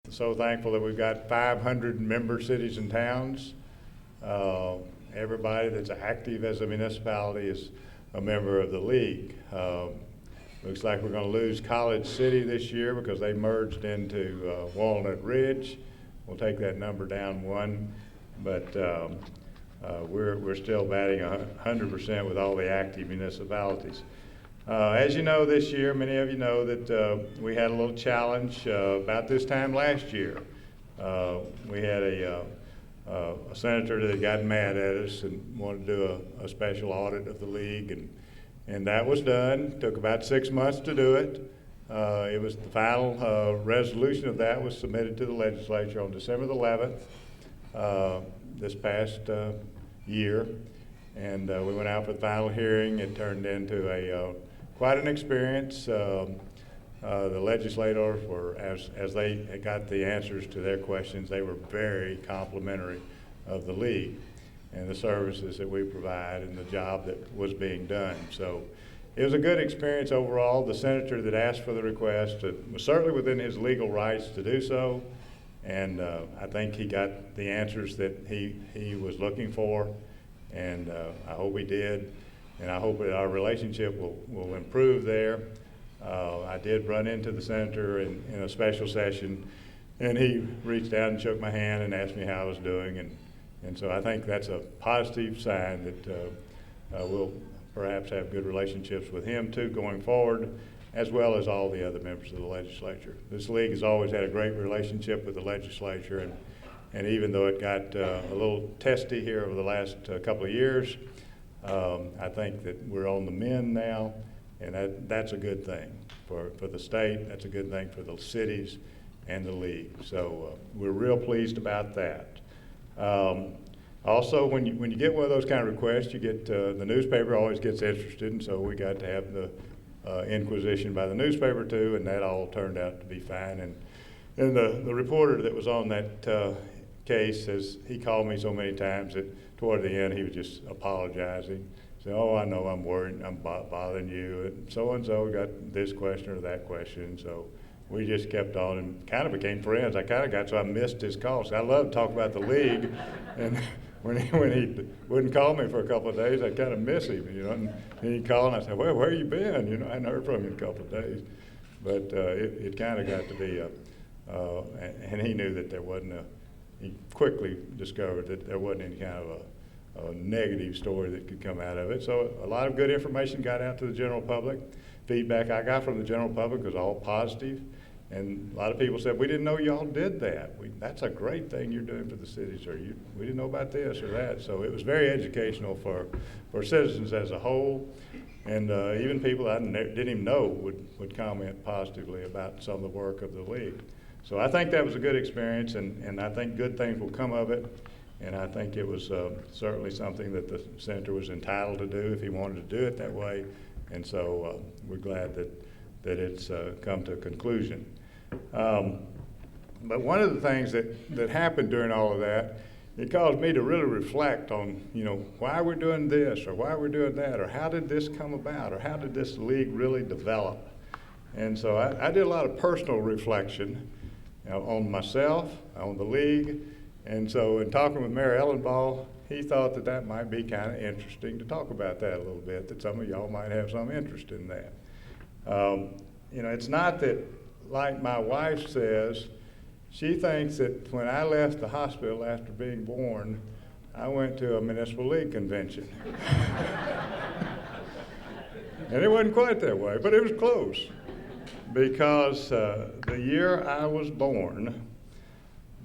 so thankful that we've got 500 member cities and towns. Everybody that's active as a municipality is a member of the league. Looks like we're going to lose College City this year because they merged into Walnut Ridge. We'll take that number down one, but we're still batting 100% with all the active municipalities. As you know, this year, many of you know that we had a little challenge about this time last year. We had a senator that got mad at us and wanted to do a special audit of the league, and that was done. Took about 6 months to do it. It was the final resolution of that was submitted to the legislature on December the 11th this past year, and we went out for the final hearing. It turned into quite an experience. The legislators were, as they got the answers to their questions, they were very complimentary of the league and the services that we provide and the job that was being done. So it was a good experience overall. The senator that asked for the request was certainly within his legal rights to do so, and I think he got the answers that he was looking for, and I hope he did, and I hope that our relationship will improve there. I did run into the senator in a special session, and he reached out and shook my hand and asked me how I was doing, and so I think that's a positive sign that we'll perhaps have good relationships with him too going forward, as well as all the other members of the legislature. This league has always had a great relationship with the legislature, and even though it got a little testy here over the last couple of years, I think that we're on the mend now, and that's a good thing for the state. That's a good thing for the cities and the league. So we're real pleased about that. Also, when you get one of those kind of requests, you get the newspaper always gets interested, and so we got to have the inquisition by the newspaper too, and that all turned out to be fine. And the reporter that was on that case, he called me so many times that toward the end he was just apologizing. Said, "Oh, I know I'm worried, I'm bothering you, and so got this question or that question." So we just kept on and kind of became friends. I kind of got so I missed his calls. I love to talk about the league, and when he wouldn't call me for a couple of days, I'd kind of miss him, you know. And he'd call, and I said, "Well, where you been?" You know, I hadn't heard from him in a couple of days, but it kind of got to be and he knew that there wasn't he quickly discovered that there wasn't any kind of a negative story that could come out of it. So a lot of good information got out to the general public. Feedback I got from the general public was all positive. And a lot of people said, "We didn't know y'all did that. That's a great thing you're doing for the cities," or "We didn't know about this or that." So it was very educational for citizens as a whole. And even people I didn't even know would comment positively about some of the work of the league. So I think that was a good experience, and I think good things will come of it. And I think it was certainly something that the senator was entitled to do if he wanted to do it that way. And so we're glad that it's come to a conclusion. But one of the things that happened during all of that, it caused me to really reflect on, you know, why we're doing this or why we're doing that, or how did this come about, or how did this league really develop. And so I did a lot of personal reflection, you know, on myself, on the league. And so in talking with Mayor Ellenball, he thought that might be kind of interesting to talk about that a little bit, that some of y'all might have some interest in that. You know, it's not that, like my wife says, she thinks that when I left the hospital after being born, I went to a municipal league convention. And it wasn't quite that way, but it was close. Because the year I was born,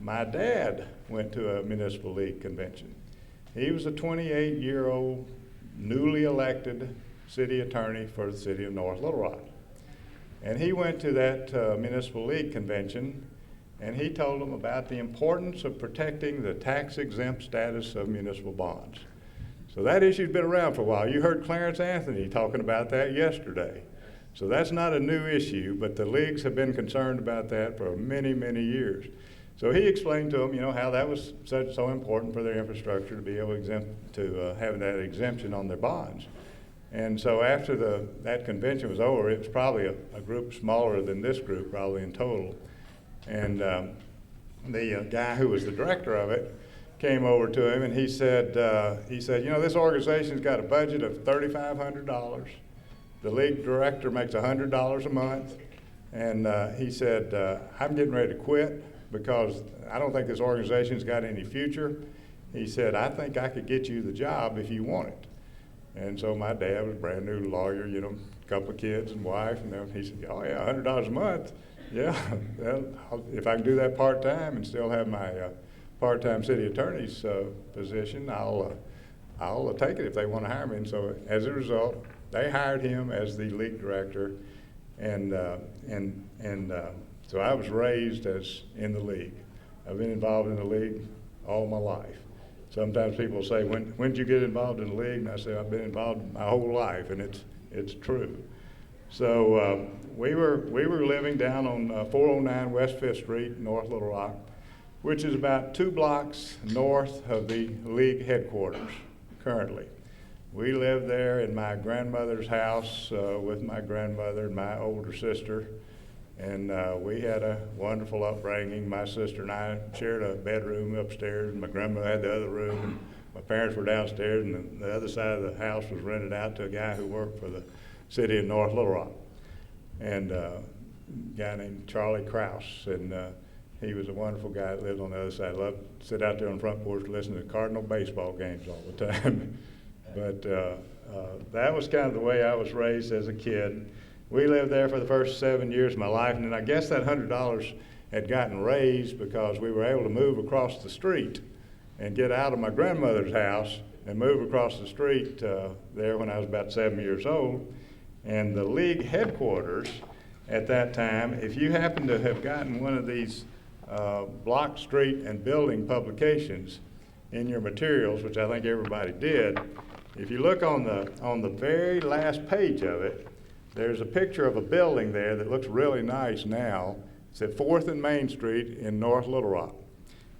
my dad went to a municipal league convention. He was a 28-year-old, newly elected city attorney for the city of North Little Rock. And he went to that municipal league convention, and he told them about the importance of protecting the tax-exempt status of municipal bonds. So that issue's been around for a while. You heard Clarence Anthony talking about that yesterday. So that's not a new issue, but the leagues have been concerned about that for many, many years. So he explained to them, you know, how that was so important for their infrastructure to be able to have that exemption on their bonds. And so after that convention was over, it was probably a group smaller than this group, probably in total. And the guy who was the director of it came over to him and he said, you know, this organization's got a budget of $3,500. The league director makes $100 a month. And he said, I'm getting ready to quit because I don't think this organization's got any future. He said, I think I could get you the job if you want it. And so my dad was a brand new lawyer, you know, a couple of kids and wife, and then he said, oh yeah, $100 a month. Yeah, well, if I can do that part-time and still have my part-time city attorney's position, I'll take it if they want to hire me. And so as a result, they hired him as the league director, and so I was raised as in the league. I've been involved in the league all my life. Sometimes people say, when did you get involved in the league? And I say, I've been involved my whole life, and it's true. So we were living down on 409 West 5th Street, North Little Rock, which is about 2 blocks north of the league headquarters currently. We lived there in my grandmother's house with my grandmother and my older sister, and we had a wonderful upbringing. My sister and I shared a bedroom upstairs, and my grandmother had the other room, and my parents were downstairs, and the other side of the house was rented out to a guy who worked for the city of North Little Rock, and a guy named Charlie Krause, and he was a wonderful guy that lived on the other side. Loved to sit out there on the front porch and listen to Cardinal baseball games all the time. But that was kind of the way I was raised as a kid. We lived there for the first 7 years of my life, and then I guess that $100 had gotten raised because we were able to move across the street and get out of my grandmother's house and move across the street there when I was about 7 years old. And the league headquarters at that time, if you happen to have gotten one of these block, street, and building publications in your materials, which I think everybody did, if you look on the very last page of it, there's a picture of a building there that looks really nice now. It's at 4th and Main Street in North Little Rock.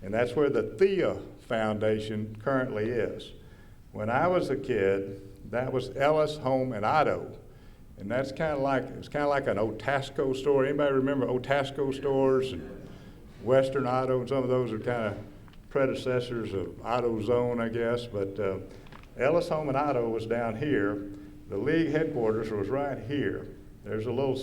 And that's where the Thea Foundation currently is. When I was a kid, that was Ellis Home and Auto. And that's it's kind of like an Otasco store. Anybody remember Otasco stores and Western Auto? And some of those are kind of predecessors of AutoZone, I guess. But Ellis Home and Auto was down here. The league headquarters was right here. There's a little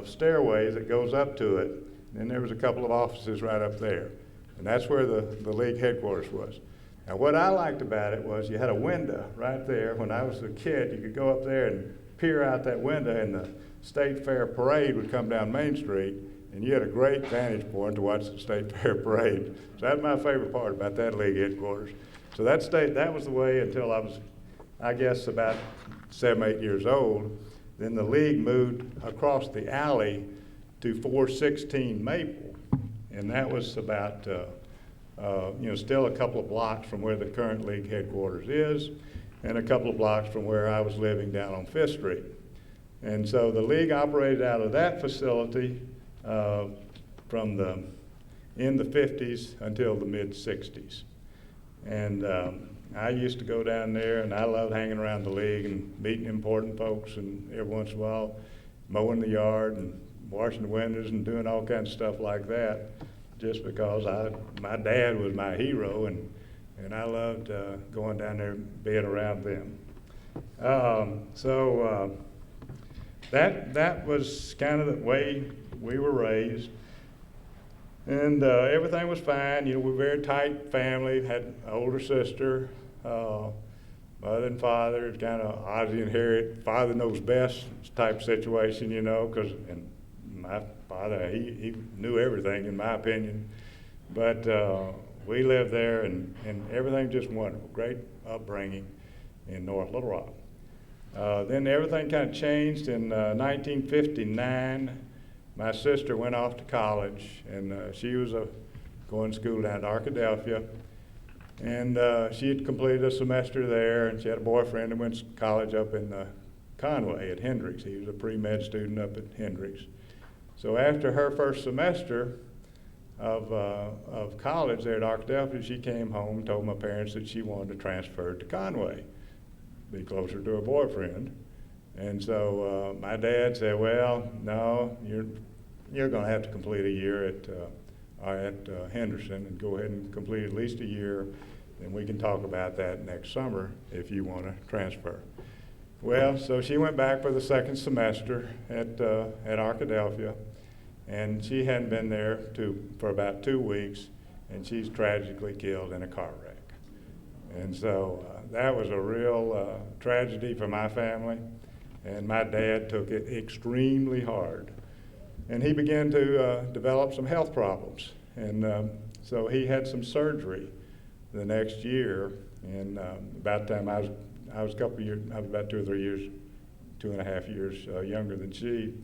stairway that goes up to it, and then there was a couple of offices right up there. And that's where the league headquarters was. Now what I liked about it was you had a window right there. When I was a kid, you could go up there and peer out that window, and the State Fair parade would come down Main Street, and you had a great vantage point to watch the State Fair parade. So that's my favorite part about that league headquarters. So that was the way until I was, I guess, about 7, 8 years old. Then the league moved across the alley to 416 Maple, and that was about, still a couple of blocks from where the current league headquarters is, and a couple of blocks from where I was living down on 5th Street. And so the league operated out of that facility from in the 50s until the mid-60s. And I used to go down there, and I loved hanging around the league and meeting important folks, and every once in a while mowing the yard and washing the windows and doing all kinds of stuff like that, just because my dad was my hero, and I loved going down there and being around them. That was kind of the way we were raised. And everything was fine. You know, we were a very tight family, had an older sister, mother and father. It's kind of Ozzie and Harriet, father knows best type situation, you know, and my father, he knew everything in my opinion. But we lived there, and everything just wonderful. Great upbringing in North Little Rock. Then everything kind of changed in 1959. My sister went off to college, and she was going to school down at Arkadelphia. And she had completed a semester there, and she had a boyfriend and went to college up in Conway at Hendricks. He was a pre-med student up at Hendricks. So after her first semester of college there at Arkadelphia, she came home and told my parents that she wanted to transfer to Conway, be closer to her boyfriend. And so my dad said, well, no, you're going to have to complete a year at at Henderson and go ahead and complete at least a year. And we can talk about that next summer if you want to transfer. Well, so she went back for the second semester at Arkadelphia, and she hadn't been there for about 2 weeks, and she's tragically killed in a car wreck. And so that was a real tragedy for my family, and my dad took it extremely hard. And he began to develop some health problems, and so he had some surgery the next year. And about the time I was a couple years, I was about 2 or 3 years, 2.5 years younger than she.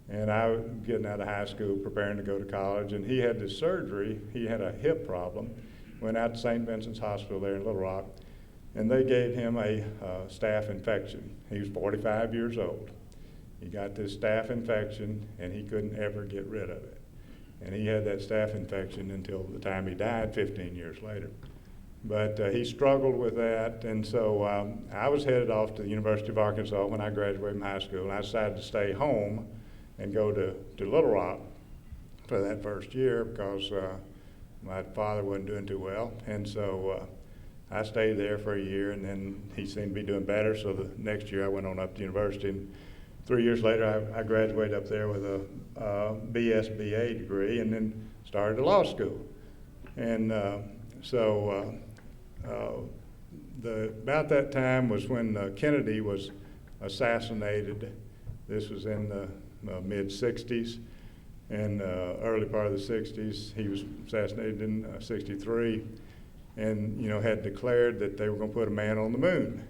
And I was getting out of high school, preparing to go to college, and he had this surgery. He had a hip problem, went out to St. Vincent's Hospital there in Little Rock, and they gave him a staph infection. He was 45 years old. He got this staph infection, and he couldn't ever get rid of it. And he had that staph infection until the time he died 15 years later. But he struggled with that, and so I was headed off to the University of Arkansas when I graduated from high school, and I decided to stay home and go to Little Rock for that first year because my father wasn't doing too well. And so I stayed there for a year, and then he seemed to be doing better, so the next year I went on up to university. And 3 years later, I graduated up there with a BS-BA degree and then started a law school. And about that time was when Kennedy was assassinated. This was in the mid-'60s and early part of the '60s. He was assassinated in '63, and had declared that they were going to put a man on the moon.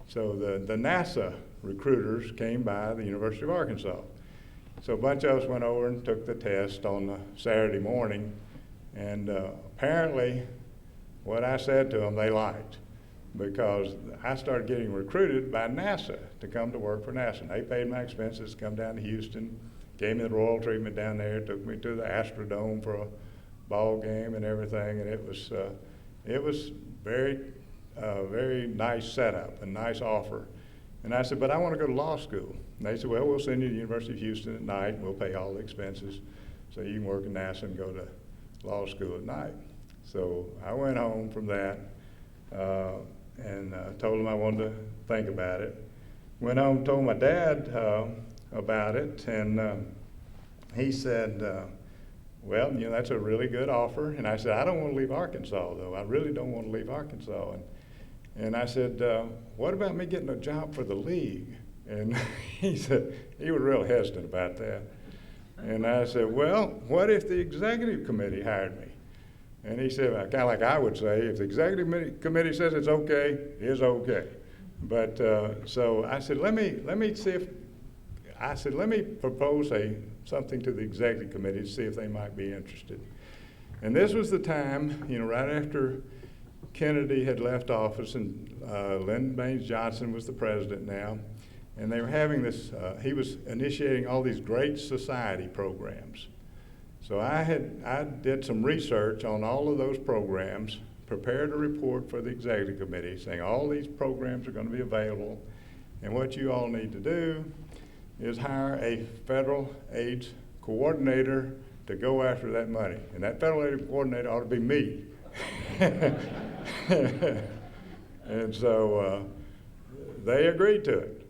So the NASA recruiters came by the University of Arkansas. So a bunch of us went over and took the test on the Saturday morning, and apparently what I said to them they liked, because I started getting recruited by NASA to come to work for NASA. And they paid my expenses to come down to Houston, gave me the royal treatment down there, took me to the Astrodome for a ball game and everything, and it was very nice setup and nice offer. And I said, but I want to go to law school. And they said, well, we'll send you to the University of Houston at night, and we'll pay all the expenses so you can work at NASA and go to law school at night. So I went home from that and told him I wanted to think about it. Went home and told my dad about it, and he said, well, that's a really good offer. And I said, I don't want to leave Arkansas, though. I really don't want to leave Arkansas. And I said, what about me getting a job for the league? And he said, he was real hesitant about that. And I said, well, what if the executive committee hired me? And he said, kind of like I would say, if the executive committee says it's okay, it's okay. But so I said, let me propose something to the executive committee to see if they might be interested. And this was the time, right after Kennedy had left office, and Lyndon Baines Johnson was the president now, and they were having this, he was initiating all these great society programs. So I did some research on all of those programs, prepared a report for the executive committee saying all these programs are going to be available, and what you all need to do is hire a federal AIDS coordinator to go after that money. And that federal AIDS coordinator ought to be me. And so they agreed to it.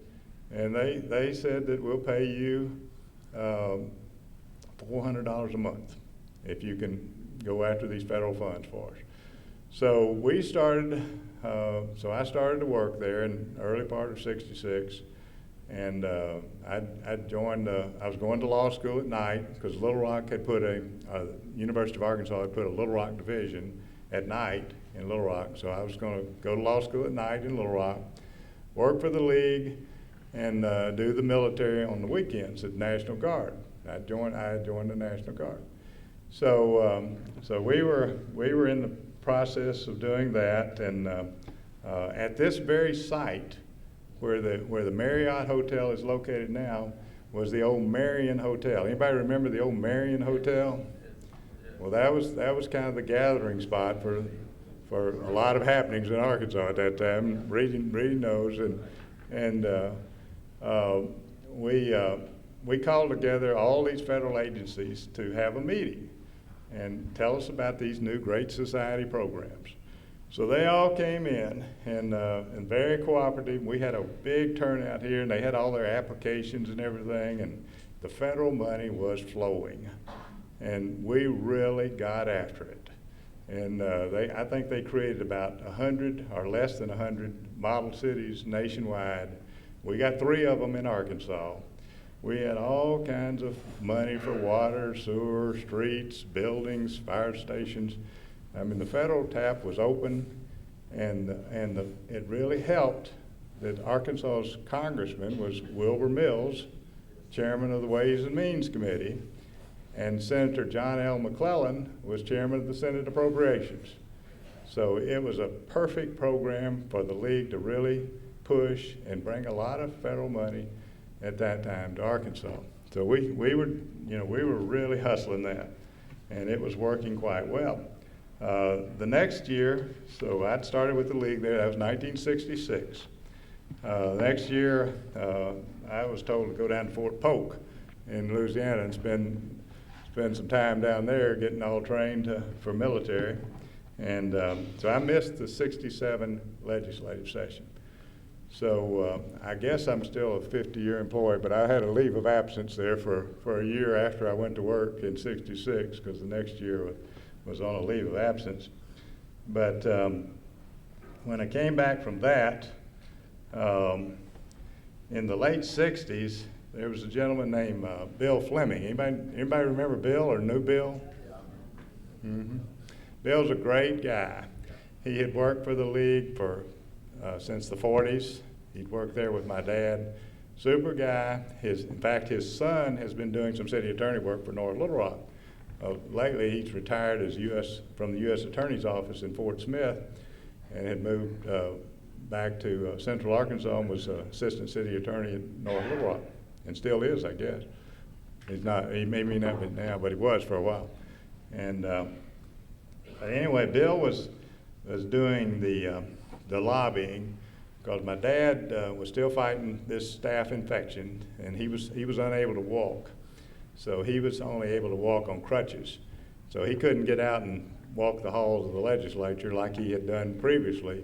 And they said that we'll pay you $400 a month if you can go after these federal funds for us. So we started, so I started to work there in the early part of '66. And I joined, I was going to law school at night because Little Rock had put University of Arkansas had put a Little Rock division at night in Little Rock. So I was going to go to law school at night in Little Rock, work for the league, and do the military on the weekends at the National Guard. I had joined the National Guard. So we were in the process of doing that, and at this very site where the Marriott Hotel is located now was the old Marion Hotel. Anybody remember the old Marion Hotel? Well, that was kind of the gathering spot for a lot of happenings in Arkansas at that time. Reading knows, and we called together all these federal agencies to have a meeting. and tell us about these new Great Society programs. So they all came in and very cooperative. We had a big turnout here, and they had all their applications and everything, and the federal money was flowing, and we really got after it. And I think they created about 100 or less than 100 model cities nationwide. We got 3 of them in Arkansas. We had all kinds of money for water, sewer, streets, buildings, fire stations. I mean, the federal tap was open, and it really helped that Arkansas's congressman was Wilbur Mills, chairman of the Ways and Means Committee, and Senator John L. McClellan was chairman of the Senate Appropriations. So it was a perfect program for the league to really push and bring a lot of federal money at that time to Arkansas. So we were really hustling that, and it was working quite well. The next year, so I'd started with the league there, that was 1966. Next year, I was told to go down to Fort Polk in Louisiana and spend some time down there getting all trained for military. And so I missed the 67 legislative session. So I guess I'm still a 50-year employee, but I had a leave of absence there for a year after I went to work in 66, because the next year was on a leave of absence. But when I came back from that, in the late 60s, there was a gentleman named Bill Fleming. Anybody remember Bill or knew Bill? Mm-hmm. Bill's a great guy. He had worked for the league since the 40s. He'd worked there with my dad. Super guy. In fact, his son has been doing some city attorney work for North Little Rock. Lately, he's retired from the U.S. Attorney's Office in Fort Smith, and had moved back to Central Arkansas and was assistant city attorney at North Little Rock, and still is, I guess. He's not. He may not be now, but he was for a while. And anyway, Bill was doing the lobbying, because my dad was still fighting this staph infection, and he was unable to walk. So he was only able to walk on crutches. So he couldn't get out and walk the halls of the legislature like he had done previously.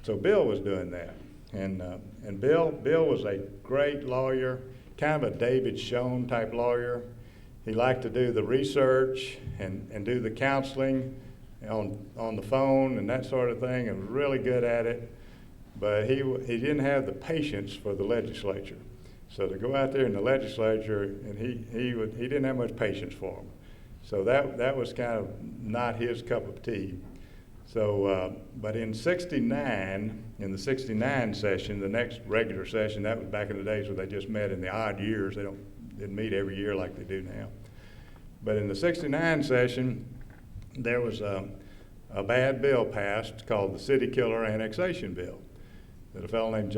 So Bill was doing that. And Bill was a great lawyer, kind of a David Schoen type lawyer. He liked to do the research and do the counseling on the phone and that sort of thing, and was really good at it. But he didn't have the patience for the legislature. So to go out there in the legislature, and he didn't have much patience for them. So that was kind of not his cup of tea. So, but in '69, in the '69 session, the next regular session, that was back in the days where they just met in the odd years. They didn't meet every year like they do now. But in the '69 session, there was a bad bill passed called the City Killer Annexation Bill, that a fellow named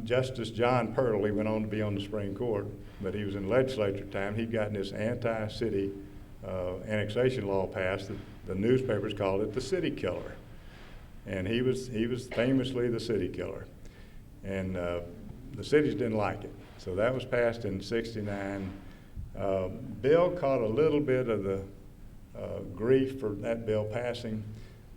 Justice John Pirtle, he went on to be on the Supreme Court, but he was in the legislature at the time. He'd gotten this anti-city annexation law passed. The newspapers called it the City Killer, and he was famously the City Killer, and the cities didn't like it. So that was passed in '69. Bill caught a little bit of the grief for that bill passing,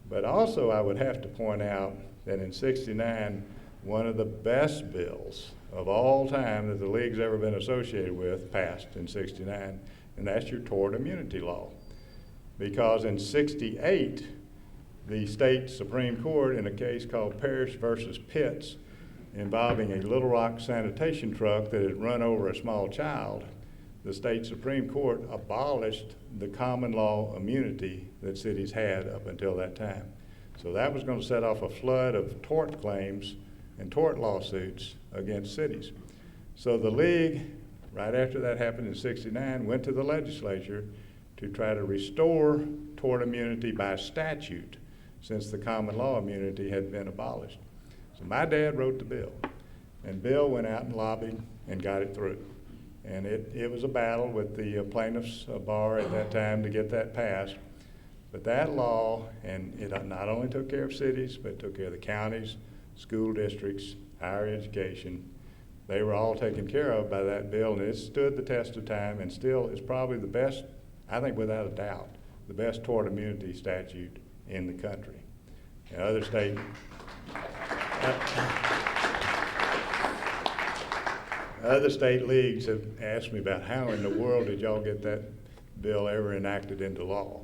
but also I would have to point out that in '69, one of the best bills of all time that the league's ever been associated with passed in '69, and that's your tort immunity law. Because in '68, the state Supreme Court, in a case called Parrish versus Pitts, involving a Little Rock sanitation truck that had run over a small child, the state Supreme Court abolished the common law immunity that cities had up until that time. So that was going to set off a flood of tort claims and tort lawsuits against cities. So the league, right after that happened in '69, went to the legislature to try to restore tort immunity by statute, since the common law immunity had been abolished. So my dad wrote the bill, and Bill went out and lobbied and got it through. And it was a battle with the plaintiffs' bar at that time to get that passed. But that law, and it not only took care of cities, but took care of the counties, school districts, higher education. They were all taken care of by that bill, and it stood the test of time, and still is probably the best, I think without a doubt, the best tort immunity statute in the country. And other state leagues have asked me about how in the world did y'all get that bill ever enacted into law.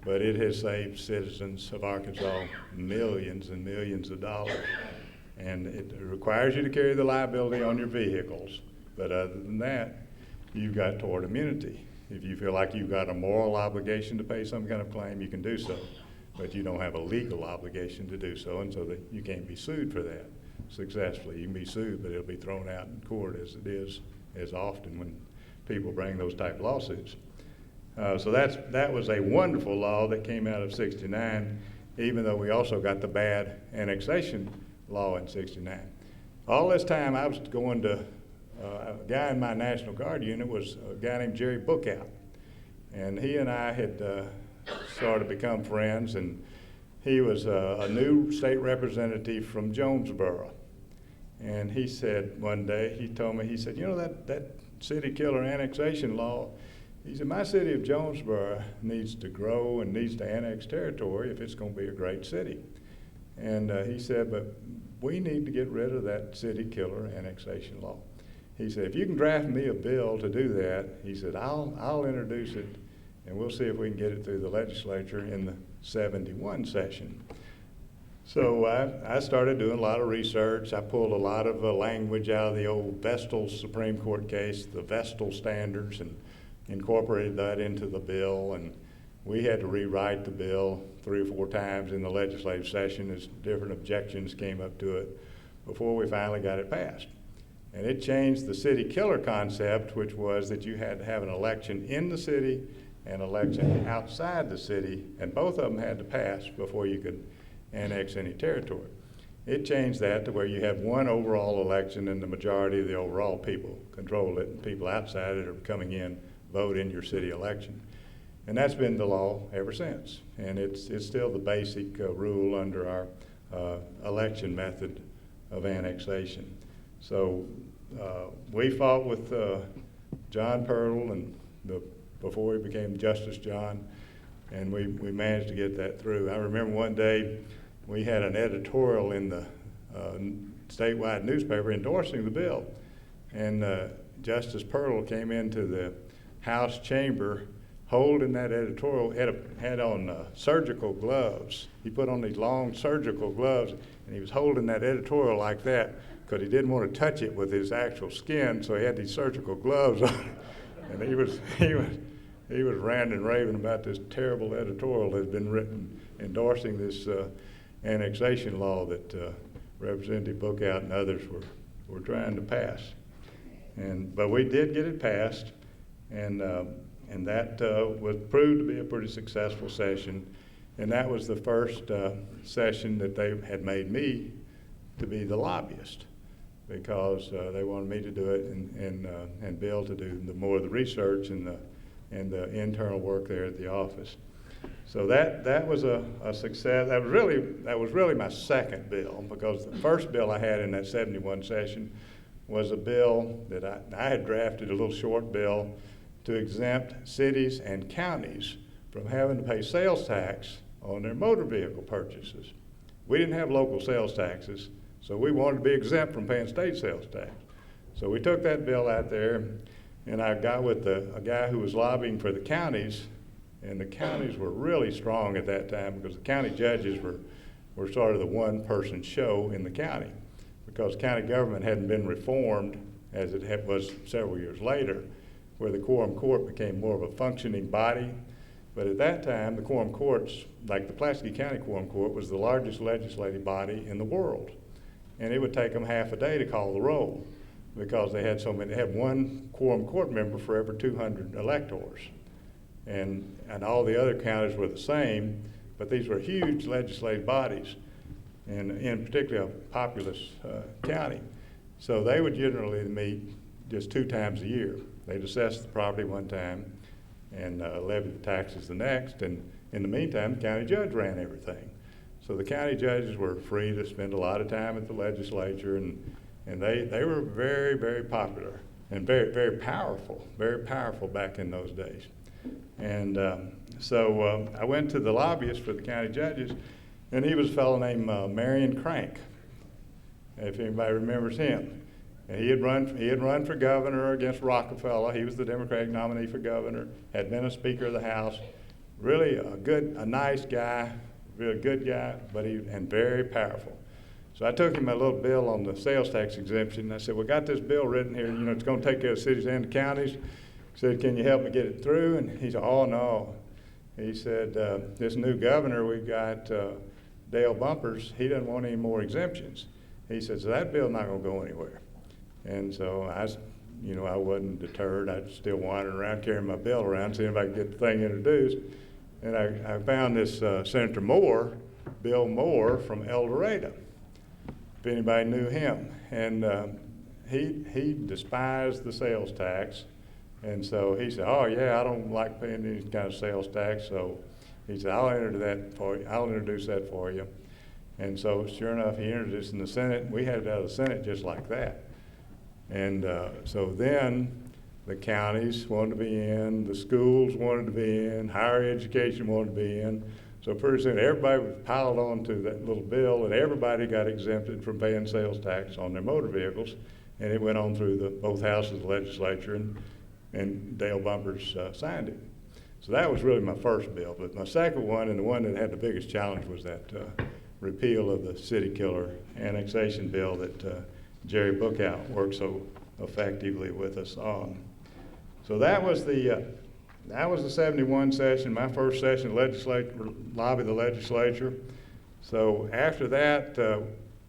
But it has saved citizens of Arkansas millions and millions of dollars. And it requires you to carry the liability on your vehicles. But other than that, you've got tort immunity. If you feel like you've got a moral obligation to pay some kind of claim, you can do so. But you don't have a legal obligation to do so, and so that you can't be sued for that successfully. You can be sued, but it'll be thrown out in court as it is as often when people bring those type of lawsuits. So that was a wonderful law that came out of '69, even though we also got the bad annexation law in '69. All this time I was going to, a guy in my National Guard unit was a guy named Jerry Bookout. And he and I had sort of become friends, and he was a new state representative from Jonesboro. And he said one day, he told me, he said, you know that city killer annexation law, he said, my city of Jonesboro needs to grow and needs to annex territory if it's going to be a great city. And he said, but we need to get rid of that city killer annexation law. He said, if you can draft me a bill to do that, he said, I'll introduce it, and we'll see if we can get it through the legislature in the '71 session. So I started doing a lot of research. I pulled a lot of language out of the old Vestal Supreme Court case, the Vestal standards, and incorporated that into the bill. And we had to rewrite the bill 3 or 4 times in the legislative session as different objections came up to it before we finally got it passed. And it changed the city killer concept, which was that you had to have an election in the city and an election outside the city, and both of them had to pass before you could annex any territory. It changed that to where you have one overall election and the majority of the overall people control it, and people outside it are coming in, vote in your city election. And that's been the law ever since. And it's still the basic rule under our election method of annexation. So we fought with John Purtle and before he became Justice John, and we managed to get that through. I remember one day we had an editorial in the statewide newspaper endorsing the bill, and Justice Purtle came into the House chamber holding that editorial, had on surgical gloves. He put on these long surgical gloves, and he was holding that editorial like that because he didn't want to touch it with his actual skin, so he had these surgical gloves on. And he was ranting and raving about this terrible editorial that had been written endorsing this annexation law that Representative Bookout and others were trying to pass. But we did get it passed, and that was proved to be a pretty successful session. And that was the first session that they had made me to be the lobbyist, because they wanted me to do it and Bill to do more of the research and the internal work there at the office. So that was a success. That was really my second bill, because the first bill I had in that '71 session was a bill that I had drafted, a little short bill to exempt cities and counties from having to pay sales tax on their motor vehicle purchases. We didn't have local sales taxes, so we wanted to be exempt from paying state sales tax. So we took that bill out there, and I got with a guy who was lobbying for the counties, and the counties were really strong at that time because the county judges were sort of the one-person show in the county, because county government hadn't been reformed as it was several years later, where the quorum court became more of a functioning body. But at that time, the quorum courts, like the Pulaski County Quorum Court, was the largest legislative body in the world. And it would take them half a day to call the roll, because they had so many. They had one quorum court member for every 200 electors. And all the other counties were the same, but these were huge legislative bodies, and in particular a populous county. So they would generally meet just 2 times a year. They'd assess the property one time and levy the taxes the next, and in the meantime, the county judge ran everything. So the county judges were free to spend a lot of time at the legislature, and they were very, very popular and very, very powerful back in those days. And so I went to the lobbyist for the county judges, and he was a fellow named Marion Crank, if anybody remembers him. And he had run for governor against Rockefeller. He was the Democratic nominee for governor, had been a Speaker of the House. Really a nice guy, really good guy, and very powerful. So I took him a little bill on the sales tax exemption. I said, we got this bill written here, it's going to take care of cities and the counties. He said, can you help me get it through? And he said, oh no. He said, this new governor we got, Dale Bumpers, he doesn't want any more exemptions. He said, so that bill's not going to go anywhere. And so I wasn't deterred. I still wandered around carrying my bill around, seeing if I could get the thing introduced. And I found this Senator Moore, Bill Moore from El Dorado, if anybody knew him. And he despised the sales tax. And so he said, oh yeah, I don't like paying any kind of sales tax. So he said, I'll introduce that for you. And so sure enough, he introduced in the Senate. We had it out of the Senate just like that. And so then the counties wanted to be in, the schools wanted to be in, higher education wanted to be in. So pretty soon everybody was piled onto that little bill, and everybody got exempted from paying sales tax on their motor vehicles. And it went on through both houses of the legislature, and Dale Bumpers signed it. So that was really my first bill. But my second one, and the one that had the biggest challenge, was that repeal of the city killer annexation bill that Jerry Bookout worked so effectively with us on. So that was the 71 session, my first session, lobby the legislature. So after that,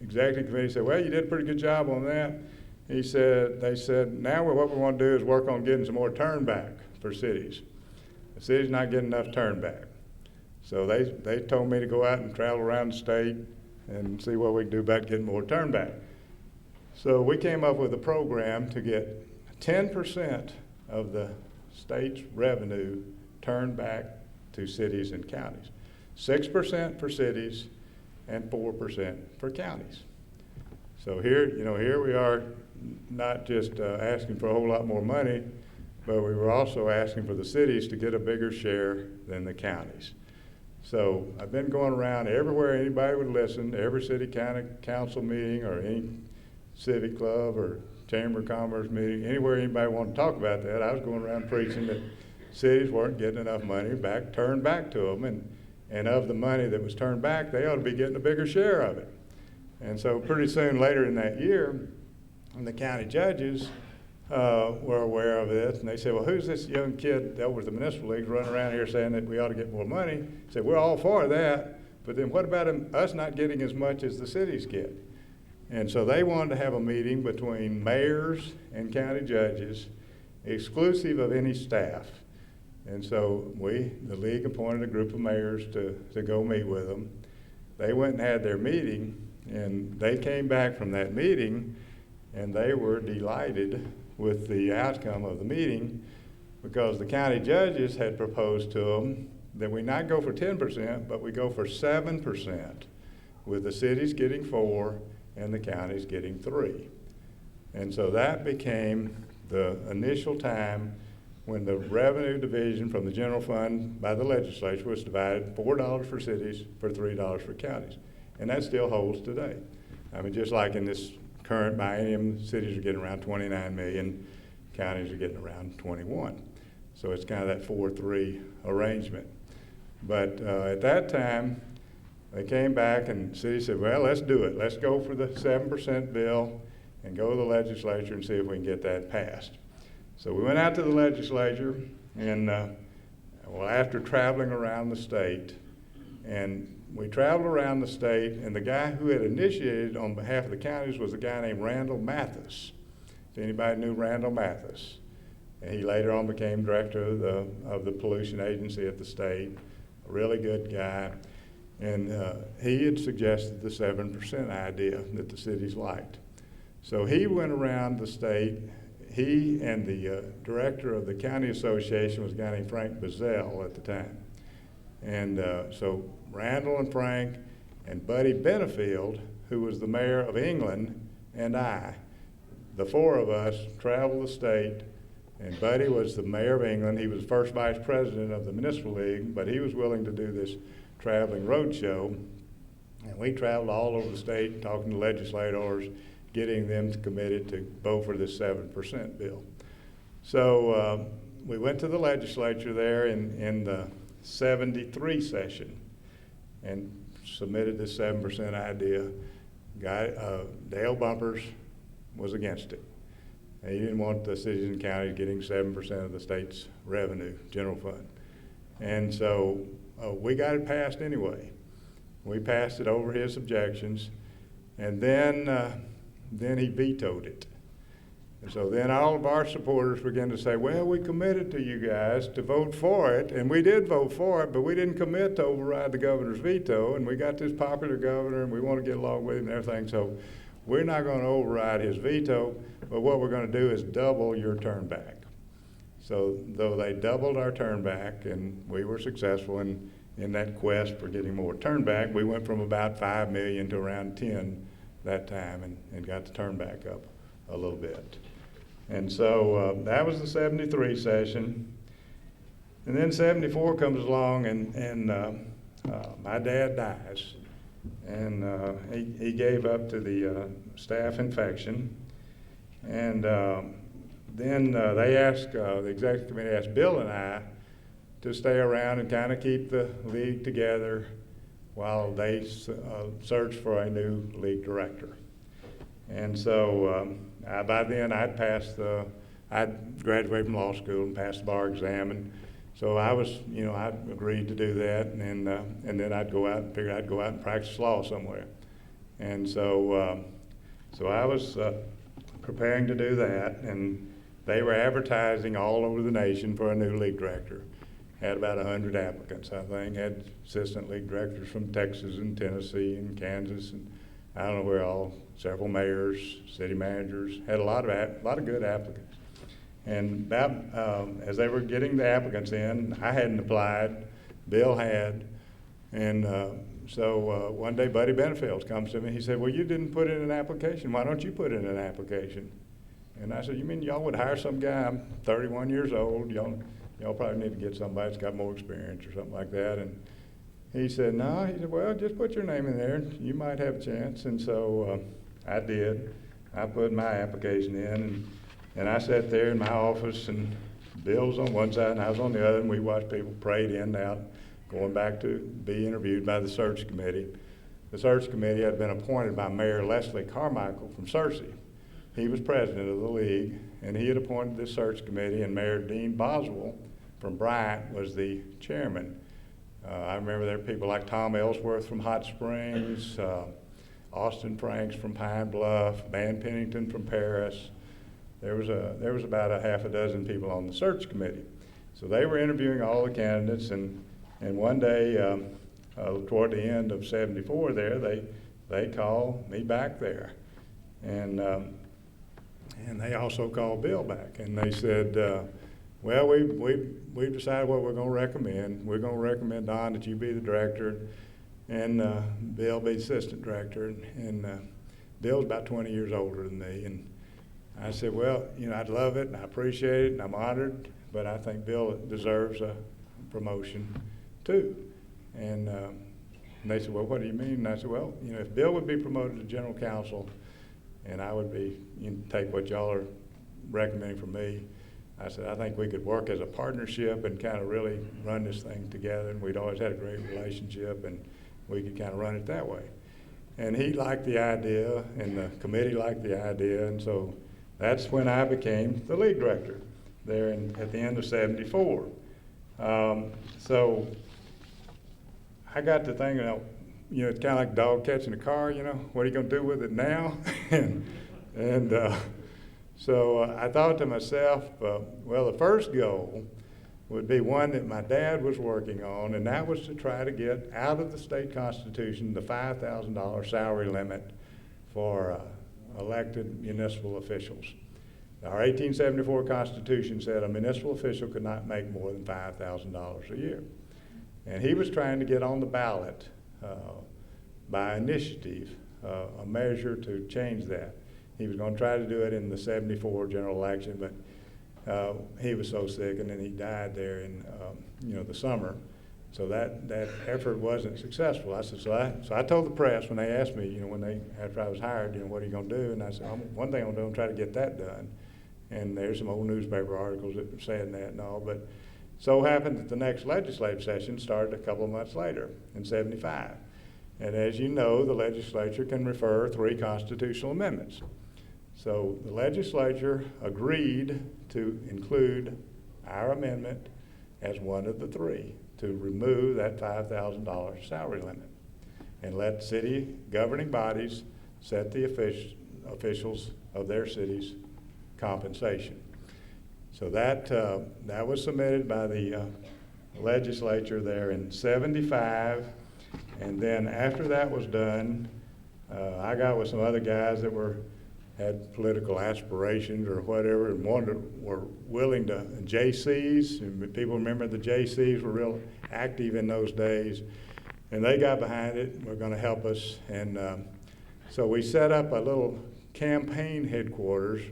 executive committee said, well, you did a pretty good job on that. They said, now what we want to do is work on getting some more turnback for cities. The city's not getting enough turnback. So they told me to go out and travel around the state and see what we can do about getting more turnback. So we came up with a program to get 10% of the state's revenue turned back to cities and counties. 6% for cities and 4% for counties. So here we are, not just asking for a whole lot more money, but we were also asking for the cities to get a bigger share than the counties. So I've been going around everywhere anybody would listen, every city county council meeting or any civic club or chamber of commerce meeting, anywhere anybody wanted to talk about that, I was going around preaching that cities weren't getting enough money turned back to them, and of the money that was turned back, they ought to be getting a bigger share of it. And so pretty soon later in that year, the county judges were aware of this, and they said, well, who's this young kid over at the municipal leagues running around here saying that we ought to get more money? He said, we're all for that, but then what about us not getting as much as the cities get? And so they wanted to have a meeting between mayors and county judges, exclusive of any staff. And so the league appointed a group of mayors to go meet with them. They went and had their meeting, and they came back from that meeting, and they were delighted with the outcome of the meeting, because the county judges had proposed to them that we not go for 10%, but we go for 7%, with the cities getting 4% and the counties getting 3%. And so that became the initial time when the revenue division from the general fund by the legislature was divided, $4 for cities for $3 for counties. And that still holds today. I mean, just like in this current biennium, cities are getting around 29 million, counties are getting around 21. So it's kind of that 4-3 arrangement. But at that time, they came back and the city said, well, let's do it. Let's go for the 7% bill and go to the legislature and see if we can get that passed. So we went out to the legislature, and after traveling around the state, and we traveled around the state, and the guy who had initiated on behalf of the counties was a guy named Randall Mathis. If anybody knew Randall Mathis. And he later on became director of the pollution agency at the state, a really good guy. And he had suggested the 7% idea that the cities liked. So he went around the state. He and the director of the county association was a guy named Frank Bazell at the time. And so Randall and Frank and Buddy Benefield, who was the mayor of England, and I, the 4 of us, traveled the state And Buddy was the mayor of England. He was first vice president of the Municipal League, but he was willing to do this traveling road show. And we traveled all over the state talking to legislators, getting them committed to vote for this 7% bill. So we went to the legislature there in the 73 session and submitted this 7% idea. Dale Bumpers was against it. And he didn't want the cities and counties getting 7% of the state's revenue, general fund. And so we got it passed anyway. We passed it over his objections, and then he vetoed it. And so then all of our supporters began to say, well, we committed to you guys to vote for it, and we did vote for it, but we didn't commit to override the governor's veto, and we got this popular governor, and we want to get along with him and everything, so we're not going to override his veto, but what we're going to do is double your turn back. So though they doubled our turn back, and we were successful in that quest for getting more turn back, we went from about 5 million to around 10 that time and got the turn back up a little bit. And so that was the 73 session. And then 74 comes along, and my dad dies. And he gave up to the staph infection. And then they asked, the executive committee asked Bill and I to stay around and kind of keep the league together while they searched for a new league director. And so by then I'd graduated from law school and passed the bar exam, and so I agreed to do that, and then I'd go out and practice law somewhere. And so I was preparing to do that, and they were advertising all over the nation for a new league director. Had about 100 applicants, I think. Had assistant league directors from Texas and Tennessee and Kansas, and I don't know where all. Several mayors, city managers. Had a lot of good applicants. And about as they were getting the applicants in, I hadn't applied. Bill had, and so one day Buddy Benefield comes to me. He said, "Well, you didn't put in an application. Why don't you put in an application?" And I said, "You mean y'all would hire some guy? I'm 31 years old. Y'all probably need to get somebody that's got more experience or something like that." And he said, "No." He said, "Well, just put your name in there. You might have a chance." And so I did. I put my application in, and I sat there in my office, and Bill was on one side and I was on the other, and we watched people parade in and out, going back to be interviewed by the search committee. The search committee had been appointed by Mayor Leslie Carmichael from Searcy. He was president of the league, and he had appointed this search committee, and Mayor Dean Boswell from Bryant was the chairman. I remember there were people like Tom Ellsworth from Hot Springs, Austin Franks from Pine Bluff, Van Pennington from Paris. There was about a half a dozen people on the search committee. So they were interviewing all the candidates, and one day, toward the end of 74 there, they called me back there. And they also called Bill back, and they said, well, we've decided what we're going to recommend. We're going to recommend, Don, that you be the director, and Bill be assistant director. And Bill's about 20 years older than me. And I said, well, I'd love it, and I appreciate it, and I'm honored, but I think Bill deserves a promotion too. And they said, well, what do you mean? And I said, well, if Bill would be promoted to general counsel, and I would be, take what y'all are recommending for me, I said, I think we could work as a partnership and kind of really run this thing together, and we'd always had a great relationship, and we could kind of run it that way. And he liked the idea, and the committee liked the idea, and so that's when I became the league director there at the end of 74. So I got to thinking, it's kind of like a dog catching a car, what are you going to do with it now? So I thought to myself, well, the first goal would be one that my dad was working on, and that was to try to get out of the state constitution the $5,000 salary limit for elected municipal officials. Our 1874 Constitution said a municipal official could not make more than $5,000 a year. And he was trying to get on the ballot by initiative, a measure to change that. He was going to try to do it in the 74 general election, but he was so sick, and then he died there in the summer. So that effort wasn't successful. I said, so I told the press when they asked me, after I was hired, what are you going to do? And I said, one thing I'm going to try to get that done. And there's some old newspaper articles that were saying that and all, but so happened that the next legislative session started a couple of months later in '75. And as you know, the legislature can refer 3 constitutional amendments. So the legislature agreed to include our amendment as one of the 3 to remove that $5,000 salary limit and let city governing bodies set the officials of their cities' compensation. So that was submitted by the legislature there in '75, and then after that was done, I got with some other guys that had political aspirations or whatever, and were willing to, JCs, and people remember the JCs were real active in those days, and they got behind it, were going to help us, and so we set up a little campaign headquarters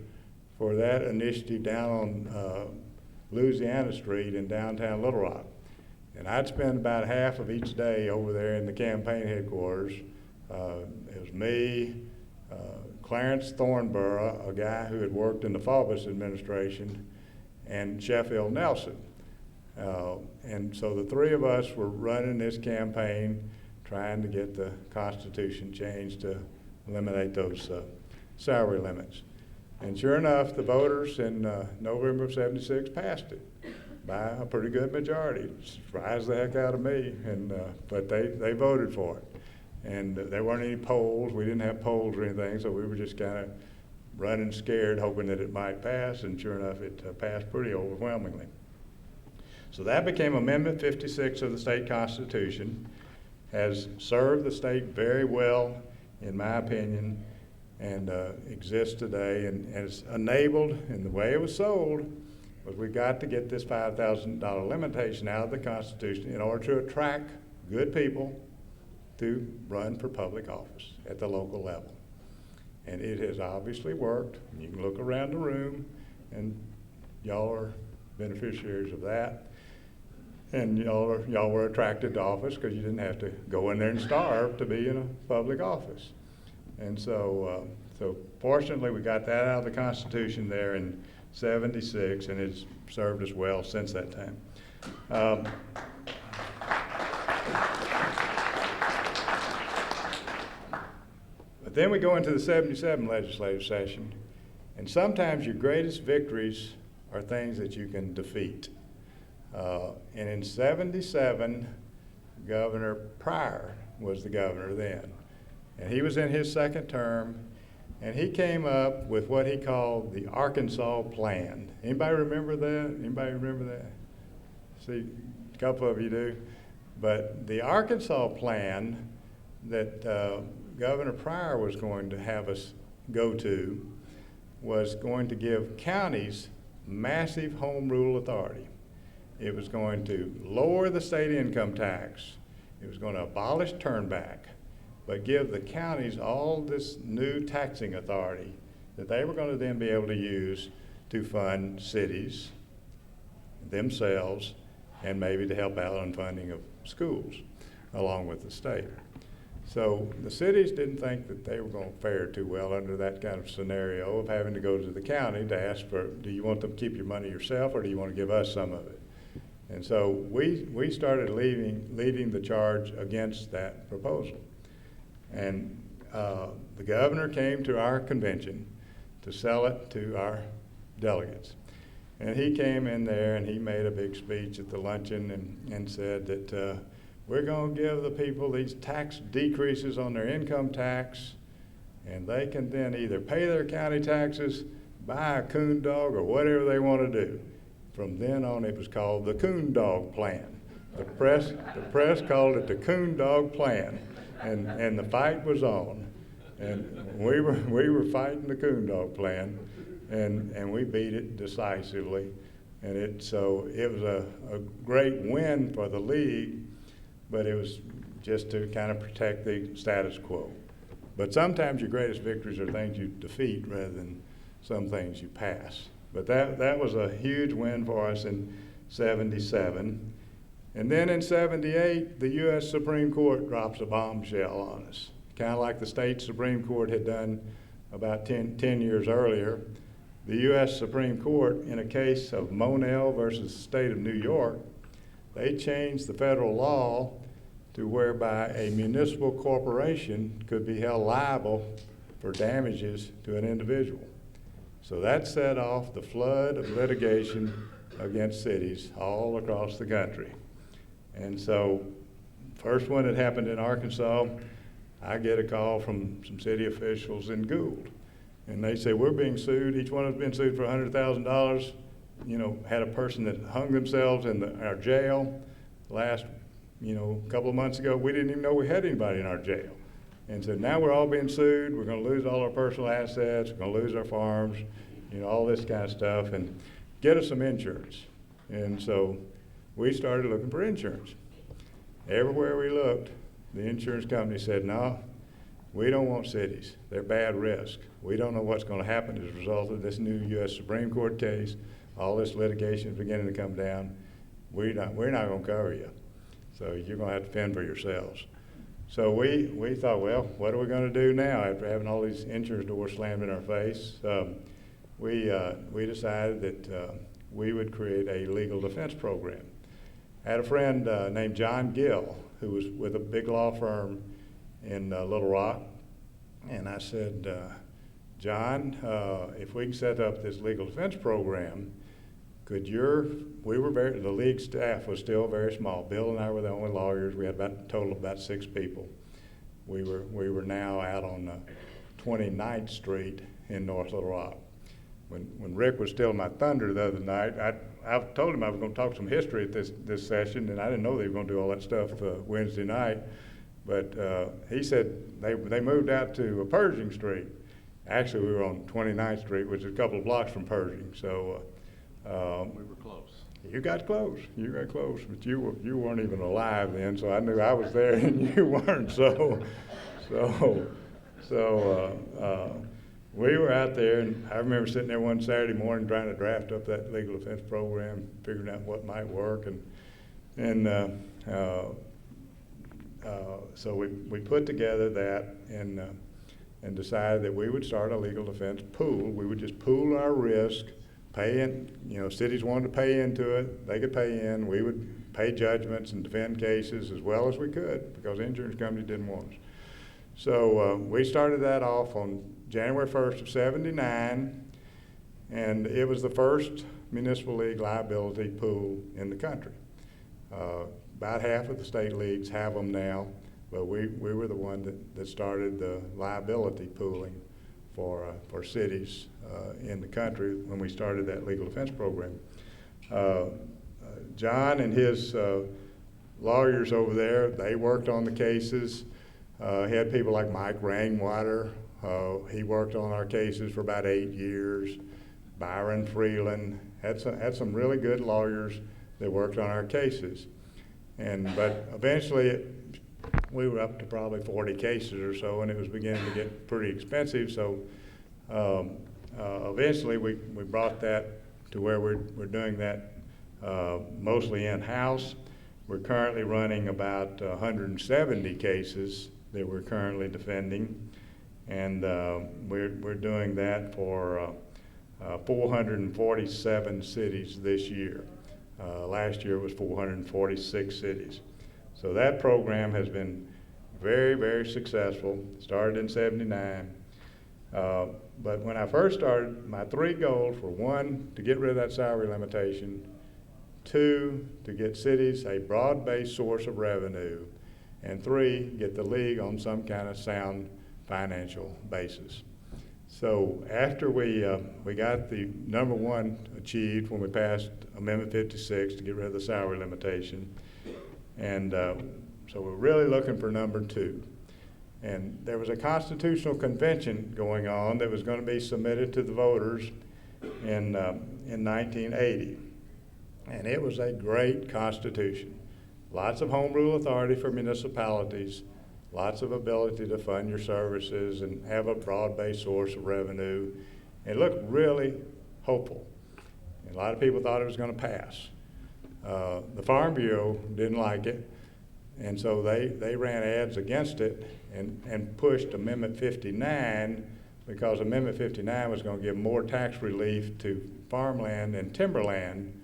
for that initiative down on Louisiana Street in downtown Little Rock. And I'd spend about half of each day over there in the campaign headquarters. It was me, Clarence Thornborough, a guy who had worked in the Faubus administration, and Sheffield Nelson. And so the 3 of us were running this campaign, trying to get the Constitution changed to eliminate those salary limits. And sure enough, the voters in November of '76 passed it by a pretty good majority. It surprised the heck out of me, but they voted for it. And there weren't any polls. We didn't have polls or anything, so we were just kind of running scared, hoping that it might pass, and sure enough, it passed pretty overwhelmingly. So that became Amendment 56 of the state constitution, has served the state very well, in my opinion, and exists today, and has enabled, and the way it was sold was we got to get this $5,000 limitation out of the Constitution in order to attract good people to run for public office at the local level. And it has obviously worked. You can look around the room, and y'all are beneficiaries of that. And y'all were attracted to office because you didn't have to go in there and starve to be in a public office. And so fortunately, we got that out of the Constitution there in '76, and it's served us well since that time. But then we go into the '77 legislative session, and sometimes your greatest victories are things that you can defeat. And in '77, Governor Pryor was the governor then. And he was in his second term, and he came up with what he called the Arkansas Plan. Anybody remember that? Anybody remember that? See, a couple of you do. But the Arkansas Plan that Governor Pryor was going to have us go to was going to give counties massive home rule authority. It was going to lower the state income tax. It was going to abolish turnback, but give the counties all this new taxing authority that they were going to then be able to use to fund cities themselves and maybe to help out on funding of schools along with the state. So the cities didn't think that they were going to fare too well under that kind of scenario of having to go to the county to ask for, do you want to keep your money yourself or do you want to give us some of it? And so we started leading the charge against that proposal. And the governor came to our convention to sell it to our delegates. And he came in there and he made a big speech at the luncheon and said that we're going to give the people these tax decreases on their income tax, and they can then either pay their county taxes, buy a coon dog, or whatever they want to do. From then on, it was called the Coon Dog Plan. The press called it the Coon Dog Plan, and the fight was on. And we were fighting the Coon Dog Plan, and we beat it decisively. And it was a great win for the league, but it was just to kind of protect the status quo. But sometimes your greatest victories are things you defeat rather than some things you pass. But that was a huge win for us in '77. And then in '78, the U.S. Supreme Court drops a bombshell on us, kind of like the state Supreme Court had done about 10 years earlier. The U.S. Supreme Court, in a case of Monell versus the state of New York, they changed the federal law to whereby a municipal corporation could be held liable for damages to an individual. So that set off the flood of litigation against cities all across the country. And so, first one that happened in Arkansas, I get a call from some city officials in Gould. And they say, we're being sued, each one of us been sued for $100,000. You know, had a person that hung themselves in our jail last, couple of months ago. We didn't even know we had anybody in our jail. And so now we're all being sued, we're gonna lose all our personal assets, we're gonna lose our farms, all this kind of stuff, and get us some insurance. And so we started looking for insurance. Everywhere we looked, the insurance company said, no, we don't want cities. They're bad risk. We don't know what's going to happen as a result of this new U.S. Supreme Court case. All this litigation is beginning to come down. We're not going to cover you. So you're going to have to fend for yourselves. So we thought, well, what are we going to do now after having all these insurance doors slammed in our face? We decided that we would create a legal defense program. I had a friend named John Gill who was with a big law firm in Little Rock, and I said, John, if we can set up this legal defense program, the league staff was still very small. Bill and I were the only lawyers. We had a total of about 6 people. We were now out on 29th Street in North Little Rock. When Rick was stealing my thunder the other night, I told him I was going to talk some history at this session, and I didn't know they were going to do all that stuff Wednesday night. But he said they moved out to Pershing Street. Actually, we were on 29th Street, which is a couple of blocks from Pershing. So we were close. You got close. You got close, but you weren't even alive then. So I knew I was there and you weren't. So we were out there, and I remember sitting there one Saturday morning trying to draft up that legal defense program, figuring out what might work, so we put together that and decided that we would start a legal defense pool. We would just pool our risk, pay in. Cities wanted to pay into it; they could pay in. We would pay judgments and defend cases as well as we could because insurance companies didn't want us. So we started that off on January 1st of '79, and it was the first municipal league liability pool in the country. About half of the state leagues have them now, but we were the one that started the liability pooling for cities in the country when we started that legal defense program. John and his lawyers over there, they worked on the cases. He had people like Mike Rainwater. He worked on our cases for about 8 years. Byron Freeland had some really good lawyers that worked on our cases. But eventually we were up to probably 40 cases or so, and it was beginning to get pretty expensive. So eventually we brought that to where we're doing that mostly in-house. We're currently running about 170 cases that we're currently defending, and we're doing that for 447 cities this year. Last year was 446 cities. So that program has been very, very successful. Started in '79. But when I first started, my 3 goals were: 1, to get rid of that salary limitation; 2, to get cities a broad-based source of revenue; and 3, get the league on some kind of sound financial basis. So after we got the number 1 achieved when we passed Amendment 56 to get rid of the salary limitation, and so we're really looking for number 2. And there was a constitutional convention going on that was going to be submitted to the voters in 1980. And it was a great constitution. Lots of home rule authority for municipalities, lots of ability to fund your services and have a broad-based source of revenue. It looked really hopeful. And a lot of people thought it was going to pass. The Farm Bureau didn't like it, and so they ran ads against it and pushed Amendment 59, because Amendment 59 was going to give more tax relief to farmland and timberland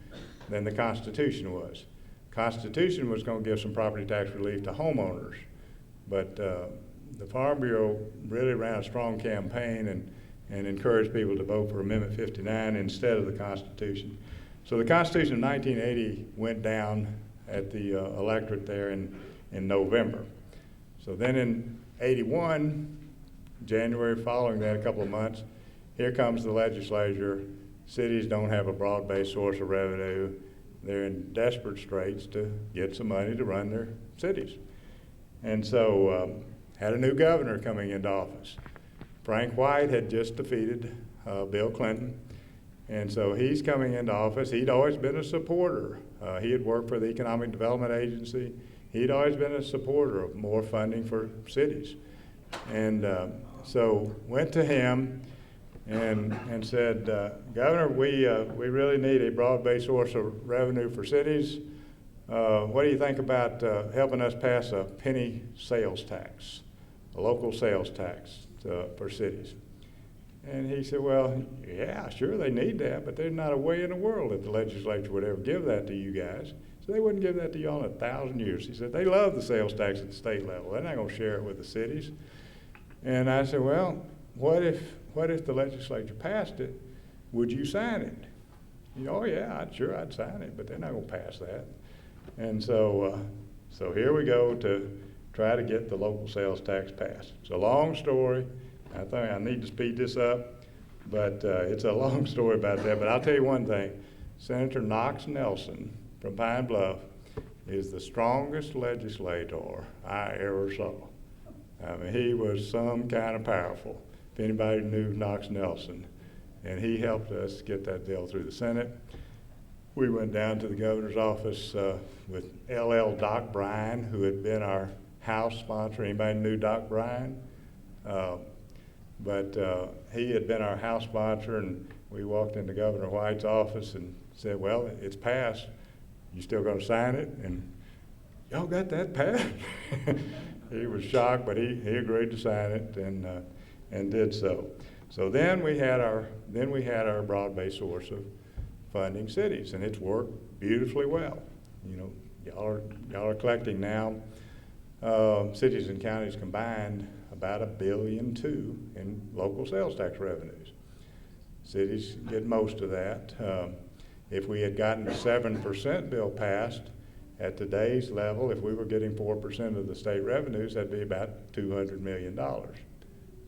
than the Constitution was. Constitution was going to give some property tax relief to homeowners, but the Farm Bureau really ran a strong campaign and encouraged people to vote for Amendment 59 instead of the Constitution. So the Constitution of 1980 went down at the electorate there in November. So then in 81, January following that, a couple of months, here comes the legislature. Cities don't have a broad-based source of revenue. They're in desperate straits to get some money to run their cities. And so had a new governor coming into office. Frank White had just defeated Bill Clinton. And so he's coming into office. He'd always been a supporter. He had worked for the Economic Development Agency. He'd always been a supporter of more funding for cities. And so went to him and said, Governor, we really need a broad-based source of revenue for cities. What do you think about helping us pass a penny sales tax, a local sales tax for cities? And he said, well, yeah, sure, they need that, but there's not a way in the world that the legislature would ever give that to you guys. So they wouldn't give that to y'all in 1,000 years. He said, they love the sales tax at the state level. They're not going to share it with the cities. And I said, well, what if the legislature passed it? Would you sign it? You know, oh yeah, I'd sign it, but they're not going to pass that. And so here we go to try to get the local sales tax passed. It's a long story. I think I need to speed this up, but it's a long story about that. But I'll tell you one thing. Senator Knox Nelson from Pine Bluff is the strongest legislator I ever saw. I mean, he was some kind of powerful, if anybody knew Knox Nelson. And he helped us get that bill through the Senate. We went down to the governor's office with LL Doc Bryan, who had been our House sponsor. Anybody knew Doc Bryan? But he had been our House sponsor, and we walked into Governor White's office and said, well, it's passed. You still going to sign it? And y'all got that passed? He was shocked, but he agreed to sign it and did so. So then we had our broad-based source of funding cities, and it's worked beautifully well. You know, y'all are collecting now, cities and counties combined, about $1.2 billion in local sales tax revenues. Cities get most of that. If we had gotten a 7% bill passed at today's level, if we were getting 4% of the state revenues, that'd be about $200 million.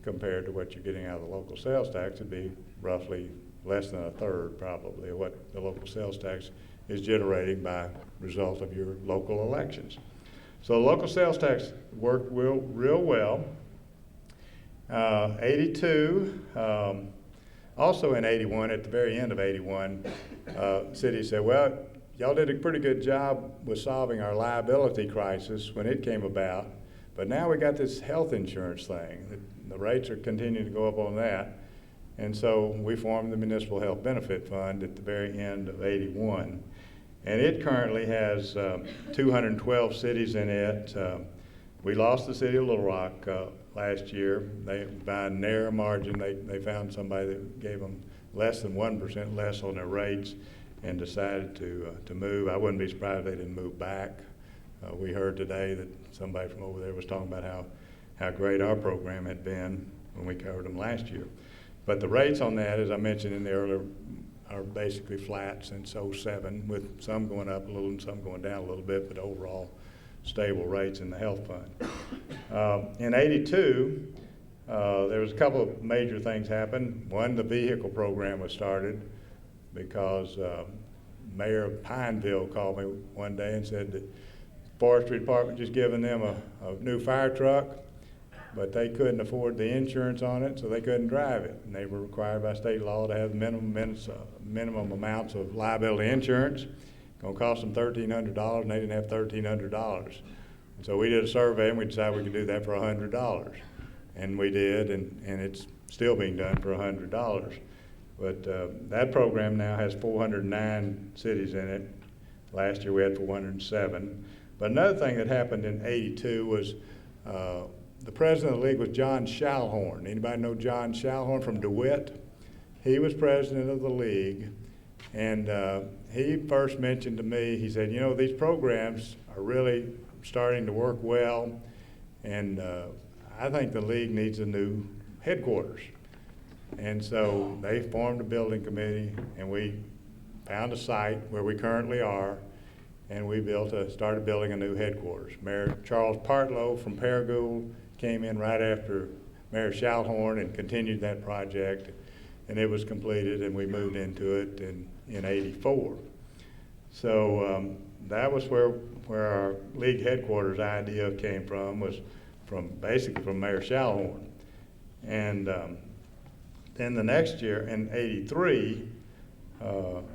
Compared to what you're getting out of the local sales tax, it'd be roughly less than a third, probably, of what the local sales tax is generating by result of your local elections. So local sales tax worked real well. 82, also in 81, at the very end of 81, cities said, well, y'all did a pretty good job with solving our liability crisis when it came about, but now we got this health insurance thing. The rates are continuing to go up on that. And so we formed the Municipal Health Benefit Fund at the very end of 81. And it currently has 212 cities in it. We lost the city of Little Rock last year. They, by a narrow margin, they found somebody that gave them less than 1% less on their rates and decided to move. I wouldn't be surprised if they didn't move back. We heard today that somebody from over there was talking about how great our program had been when we covered them last year. But the rates on that, as I mentioned in the earlier, are basically flat since 07, with some going up a little and some going down a little bit, but overall stable rates in the health fund. In 82, there was a couple of major things happened. One, the vehicle program was started because Mayor of Pineville called me one day and said that Forestry Department just given them a new fire truck, but they couldn't afford the insurance on it, so they couldn't drive it. And they were required by state law to have minimum amounts of liability insurance. Gonna cost them $1,300, and they didn't have $1,300. And so we did a survey, and we decided we could do that for $100. And we did, and it's still being done for $100. But that program now has 409 cities in it. Last year we had 407. But another thing that happened in '82 was the president of the league was John Schallhorn. Anybody know John Schallhorn from DeWitt? He was president of the league, and he first mentioned to me, he said, you know, these programs are really starting to work well, and I think the league needs a new headquarters. And so they formed a building committee, and we found a site where we currently are, and we started building a new headquarters. Mayor Charles Partlow from Paragould came in right after Mayor Schallhorn and continued that project, and it was completed, and we moved into it in '84. So that was where our league headquarters idea came from, was basically from Mayor Schallhorn. And then the next year, in '83,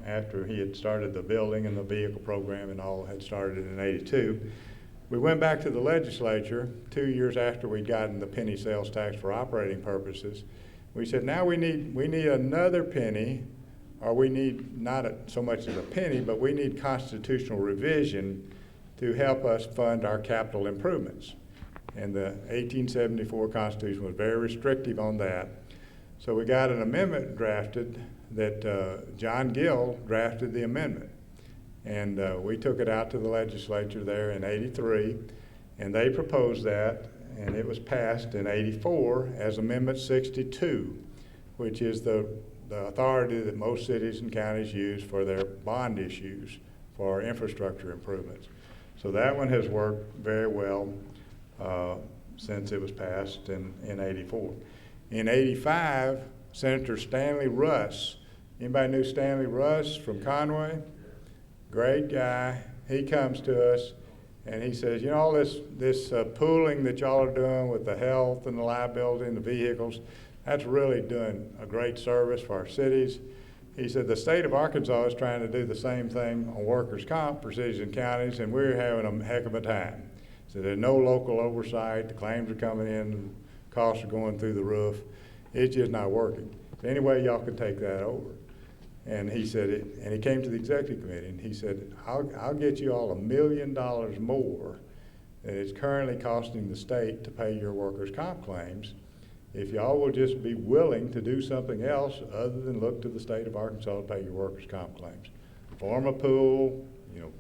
after he had started the building and the vehicle program and all had started in '82, we went back to the legislature 2 years after we'd gotten the penny sales tax for operating purposes. We said, now we need another penny, or we need not so much as a penny, but we need constitutional revision to help us fund our capital improvements. And the 1874 Constitution was very restrictive on that. So we got an amendment drafted that John Gill drafted the amendment. And we took it out to the legislature there in '83, and they proposed that, and it was passed in '84 as Amendment 62, which is the authority that most cities and counties use for their bond issues for infrastructure improvements. So that one has worked very well since it was passed in '84. In '85, Senator Stanley Russ, anybody knew Stanley Russ from Conway? Great guy. He comes to us and he says, you know, all this pooling that y'all are doing with the health and the liability and the vehicles, that's really doing a great service for our cities. He said the state of Arkansas is trying to do the same thing on workers' comp for cities and counties, and we're having a heck of a time. So there's no local oversight, the claims are coming in, costs are going through the roof. It's just not working. Any way y'all could take that over. And he said, and he came to the executive committee and he said, I'll get you all $1 million more than it's currently costing the state to pay your workers' comp claims if y'all will just be willing to do something else other than look to the state of Arkansas to pay your workers' comp claims. Form a pool, you know,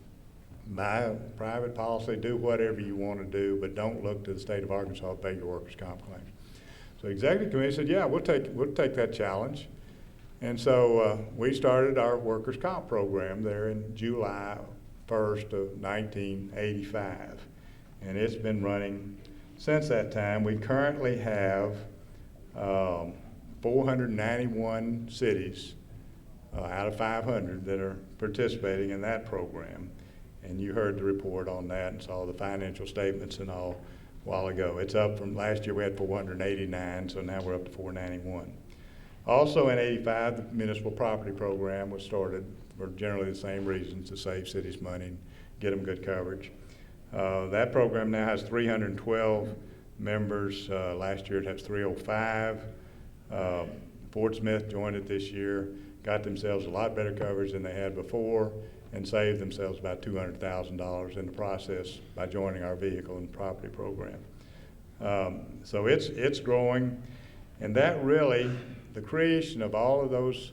buy a private policy, do whatever you want to do, but don't look to the state of Arkansas to pay your workers' comp claims. So the executive committee said, yeah, we'll take that challenge. And so we started our workers' comp program there in July 1st of 1985. And it's been running since that time. We currently have 491 cities out of 500 that are participating in that program. And you heard the report on that and saw the financial statements and all a while ago. It's up from last year we had 489, so now we're up to 491. Also in '85, the municipal property program was started for generally the same reasons, to save cities money and get them good coverage. That program now has 312 members. Last year it has 305. Fort Smith joined it this year, got themselves a lot better coverage than they had before, and saved themselves about $200,000 in the process by joining our vehicle and property program. So it's growing, and that really, the creation of all of those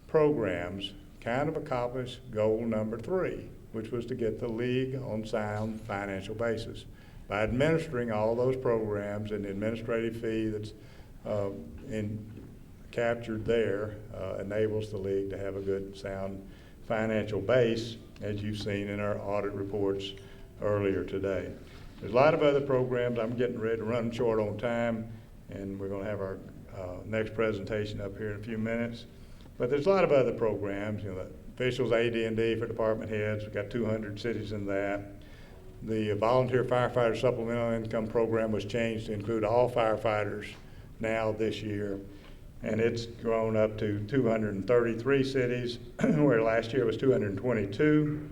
programs kind of accomplished goal number 3, which was to get the league on sound financial basis. By administering all those programs, and the administrative fee that's captured there enables the league to have a good sound financial base, as you've seen in our audit reports earlier today. There's a lot of other programs. I'm getting ready to run short on time, and we're going to have our next presentation up here in a few minutes. But there's a lot of other programs, you know, the officials AD&D for department heads. We've got 200 cities in that. The volunteer firefighter supplemental income program was changed to include all firefighters now this year. And it's grown up to 233 cities, where last year it was 222.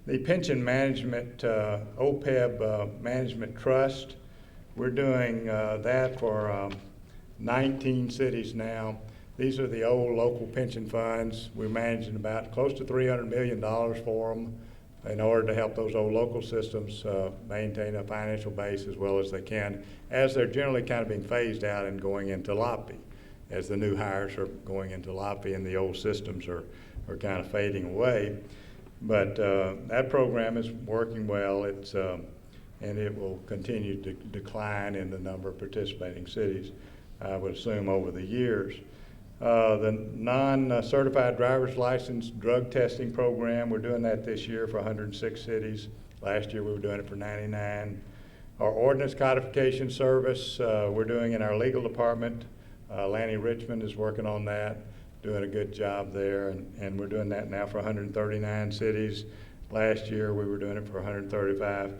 The pension management, OPEB management trust, we're doing that for 19 cities now. These are the old local pension funds. We're managing about close to $300 million for them in order to help those old local systems maintain a financial base as well as they can, as they're generally kind of being phased out and going into LOPI, as the new hires are going into LOPI and the old systems are kind of fading away. But that program is working well. And it will continue to decline in the number of participating cities, I would assume, over the years. The non-certified driver's license drug testing program, we're doing that this year for 106 cities. Last year we were doing it for 99. Our ordinance codification service, we're doing in our legal department. Lanny Richmond is working on that, doing a good job there, and we're doing that now for 139 cities. Last year we were doing it for 135.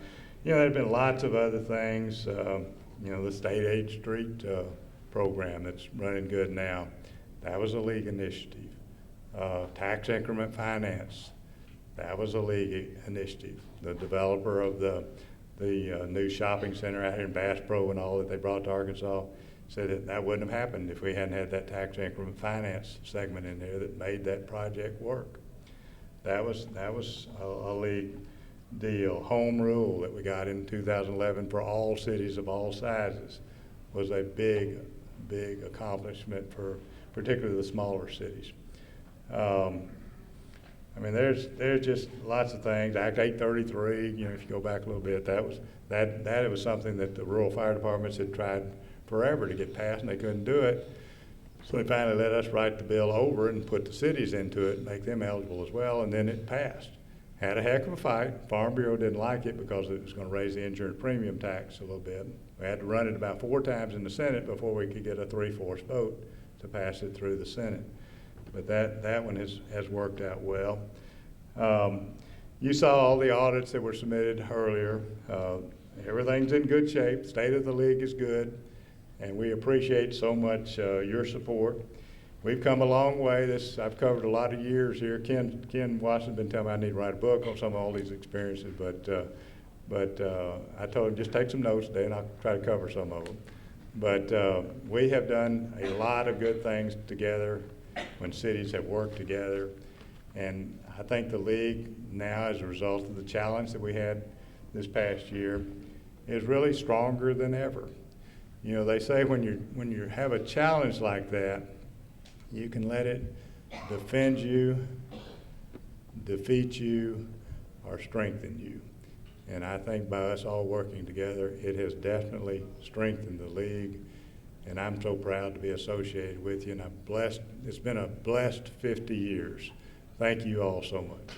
You know, there have been lots of other things. You know, the State Aid Street program that's running good now. That was a league initiative. Tax increment finance. That was a league initiative. The developer of the new shopping center out here in Bass Pro and all that they brought to Arkansas said that wouldn't have happened if we hadn't had that tax increment finance segment in there that made that project work. That was a league deal. Home rule that we got in 2011 for all cities of all sizes was a big accomplishment for particularly the smaller cities. I mean, there's just lots of things. Act 833, you know, if you go back a little bit, that was something that the rural fire departments had tried forever to get passed, and they couldn't do it. So they finally let us write the bill over and put the cities into it and make them eligible as well, and then it passed. Had a heck of a fight. Farm Bureau didn't like it because it was going to raise the insurance premium tax a little bit. We had to run it about 4 times in the Senate before we could get a 3/4 vote to pass it through the Senate. But that one has worked out well. You saw all the audits that were submitted earlier. Everything's in good shape. The state of the league is good, and we appreciate so much your support. We've come a long way. I've covered a lot of years here. Ken Washington's been telling me I need to write a book on some of all these experiences, but I told him just take some notes today and I'll try to cover some of them. But we have done a lot of good things together when cities have worked together. And I think the league now, as a result of the challenge that we had this past year, is really stronger than ever. You know, they say when you have a challenge like that, you can let it defend you, defeat you, or strengthen you. And I think by us all working together, it has definitely strengthened the league. And I'm so proud to be associated with you. And I'm blessed. It's been a blessed 50 years. Thank you all so much.